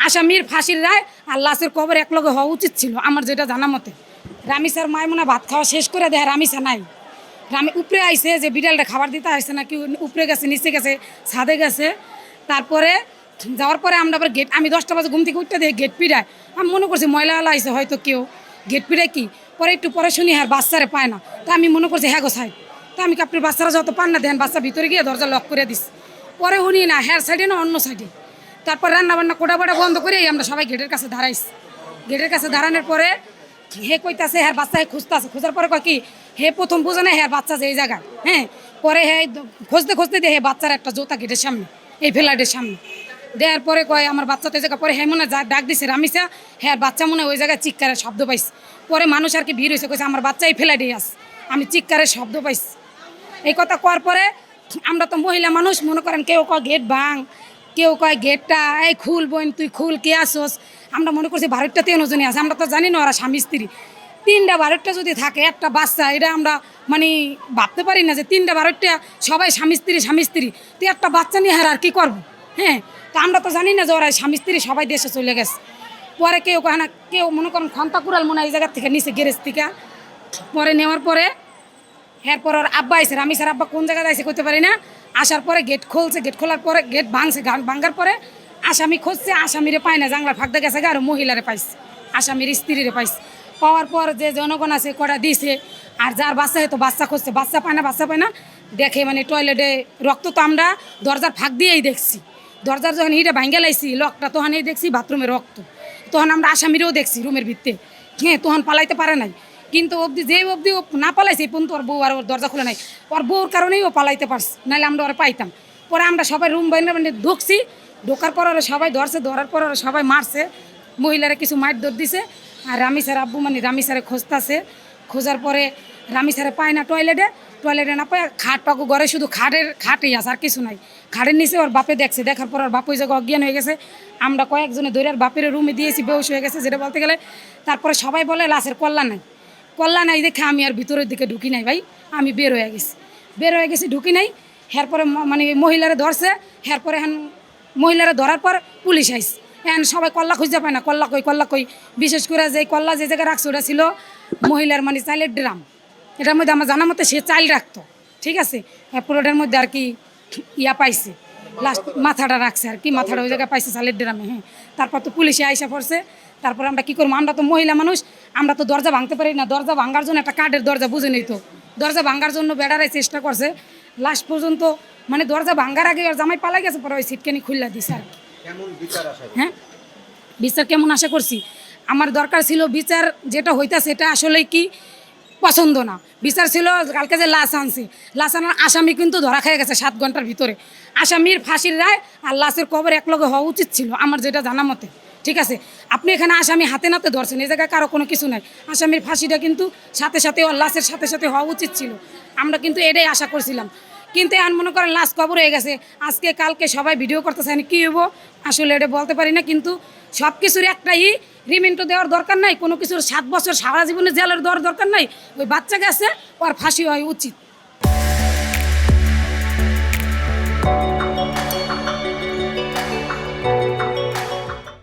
আসামির ফাঁসির রায় আর লাশের কবর এক লগে হওয়া উচিত ছিল আমার যেটা জানা মতে। রামিসার মায় মনে ভাত খাওয়া শেষ করে দেয়, রামিসা নাই। উপরে আইসে যে বিড়ালটা খাবার দিতে আসছে নাকি, উপরে গেছে, নিচে গেছে, ছাদে গেছে। তারপরে যাওয়ার পরে আমরা আবার গেট, আমি 10টা বাজে ঘুম থেকে উঠতে দিয়ে গেট পিড়ায়। আমি মনে করছি ময়লাওয়ালা আইসে হয়তো কেউ, গেট পিড়ায় কি। পরে একটু পরে শুনি হ্যাঁ বাচ্চারে পায় না। তা আমি মনে করছি হ্যাঁ গো সাইড। তা আমি আপনার বাচ্চারা যত পান না দেন, বাচ্চা ভিতরে গিয়ে দরজা লক করে দিস। পরে উনি না হ্যার সাইডে না অন্য সাইডে। তারপর রান্নাবান্না কোটা বন্ধ করে আমরা সবাই গেটের কাছে দাঁড়াইছি। গেটের কাছে দাঁড়ানোর পরে হে কইতাছে হ্যাঁ বাচ্চা হে খুঁজতেছে। খোঁজার পরে কয় কি হে প্রথম বুঝে না হ্যাঁ বাচ্চা যে এই জায়গায়। হ্যাঁ পরে হ্যাঁ খুঁজতে খুঁজতে দিয়ে হে বাচ্চার একটা জোতা গেটের সামনে, এই ফ্ল্যাটের সামনে দেওয়ার পরে কয় আমার বাচ্চা তো এই জায়গা। পরে হ্যাঁ মনে ডাক দিছে রামিসা, হ্যাঁ বাচ্চা মনে ওই জায়গায় চিৎকারের শব্দ পাইছে। পরে মানুষ আর কি ভিড় হয়েছে, কইছে আমার বাচ্চা এই ফ্ল্যাটেই আছে, আমি চিৎকারের শব্দ পাইছি। এই কথা কওয়ার পরে আমরা তো মহিলা মানুষ, মনে করেন কেউ কয় গেট ভাঙ, কেউ কয় গেটটা এই খুল বোন তুই খুল, কে আসোস। আমরা মনে করছি 12টা 13 জনই আছে, আমরা তো জানি না ওরা স্বামী স্ত্রী। 3টা 12টা যদি থাকে একটা বাচ্চা, এটা আমরা মানে ভাবতে পারি না যে 3টা 12টা সবাই স্বামী স্ত্রী। তুই একটা বাচ্চা নিয়ে আর কি করবো। হ্যাঁ তো আমরা তো জানি না যে ওরা স্বামী স্ত্রী সবাই দেশে চলে গেছে। পরে কেউ কয় না, কেউ মনে করেন খন্তা কুড়াল মনে হয় এই জায়গার থেকে নিচে গ্যারেজ থেকে। পরে নেওয়ার পরে এরপর ওর আব্বা আইসে, রামিসার আব্বা কোন জায়গায় আইসে করতে পারি না। আসার পরে গেট খুলছে, গেট খোলার পরে গেট ভাঙছে, ভাঙার পরে আসামি খুঁজছে, আসামিরে পায় না, জানলার ফাঁকতে গেছে আর মহিলারে পাইছে, আসামির স্ত্রীরে পাইছে। পাওয়ার পর যে জনগণ আছে কটা দিছে, আর যার বাচ্চা হয়তো বাচ্চা খুঁজছে, বাচ্চা পায় না দেখে মানে টয়লেটে রক্ত। তো আমরা দরজার ফাঁক দিয়েই দেখছি, দরজার যখন ইটা ভাঙ্গে লাইছি লকটা, তখনই দেখছি বাথরুমে রক্ত। তখন আমরা আসামিরেও দেখছি রুমের ভিতরে। হ্যাঁ তখন পালাইতে পারে নাই, কিন্তু অবধি যে অবধি ও না পালাইছে এই পর্যন্ত ওর বউ আর ওর দরজা খুলে নাই। ওর বউর কারণেই ও পালাইতে পারছে, নাহলে আমরা ওরা পাইতাম। পরে আমরা সবাই রুম বাইরে ঢুকছি, ঢোকার পর ওরা সবাই ধরছে, ধরার পর ওরা সবাই মারছে, মহিলারা কিছু মার দৌড় দিছে। আর রামিসার আব্বু মানে রামিসারে খুঁজতেছে। খোঁজার পরে রামিসারে পায় না, টয়লেটে না পায়, খাট পাকু ঘরে শুধু খাটেই আছে, আর কিছু নাই। খাটের নিচে ওর বাপে দেখছে, দেখার পর ওর বাপ ওই জায়গায় অজ্ঞান হয়ে গেছে। আমরা কয়েকজনে ধরে আর বাপের রুমে দিয়েছি, বেহুশ হয়ে গেছে যেটা বলতে গেলে। তারপরে সবাই বলে লাশের কল্লা নাই দেখে আমি আর ভিতরের দিকে ঢুকি নাই ভাই, আমি বের হয়ে গেছি ঢুকি নাই। এরপরে মানে মহিলারা ধরছে, এরপরে মহিলারা ধরার পর পুলিশ আইস। এখন সবাই কল্লা খুঁজতে পায় না, কল্লা কই। বিশেষ করে যে কল্লা যে জায়গায় রাখছে ওটা ছিল মহিলার মানে চাইলের ড্রাম। এটার মধ্যে আমার জানা মতে সে চাইল রাখতো, ঠিক আছে। এরপর ওটার মধ্যে আর কি ইয়া পাইছে, লাস্ট মাথাটা রাখছে আর কি, মাথাটা ওই জায়গায় পাইছে চালের ড্রামে। হ্যাঁ তারপর তো পুলিশে আইসা পড়ছে। তারপর আমরা কী করবো, আমরা তো মহিলা মানুষ, আমরা তো দরজা ভাঙতে পারি না। দরজা ভাঙার জন্য একটা কাঠের দরজা, বুঝে নেই তো, দরজা ভাঙার জন্য বেড়ারাই চেষ্টা করছে। লাস্ট পর্যন্ত মানে দরজা ভাঙার আগে ওর জামাই পালাই গেছে, পরে ওই সিটকানি খুললা দিছে আর কি। হ্যাঁ বিচার কেমন আশা করছি, আমার দরকার ছিল বিচার যেটা হইতাছে এটা আসলে কি পছন্দ না। বিচার ছিল কালকে যে লাশ আনছে, লাশ আনার আসামি কিন্তু ধরা খেয়ে গেছে 7 ঘন্টার ভিতরে। আসামির ফাঁসির রায় আর লাশের কবর এক লগে হওয়া উচিত ছিল আমার যেটা জানা মতে, ঠিক আছে। আপনি এখানে আসামি হাতে নাতে ধরছেন, এই জায়গায় কারো কোনো কিছু নাই। আসামির ফাঁসিটা কিন্তু সাথে ওর লাশের সাথে হওয়া উচিত ছিল, আমরা কিন্তু এটাই আশা করছিলাম। কিন্তু এখন মনে করেন লাশ কবর হয়ে গেছে, আজকে কালকে সবাই ভিডিও করতেছে, কী হবো আসলে এটা বলতে পারি না। কিন্তু সব কিছুর একটাই রিমান্ড দেওয়ার দরকার নাই, কোনো কিছুর 7 বছর সারা জীবনে জেলের দেওয়ার দরকার নাই। ওই বাচ্চা গেছে, ওর ফাঁসি হয় উচিত।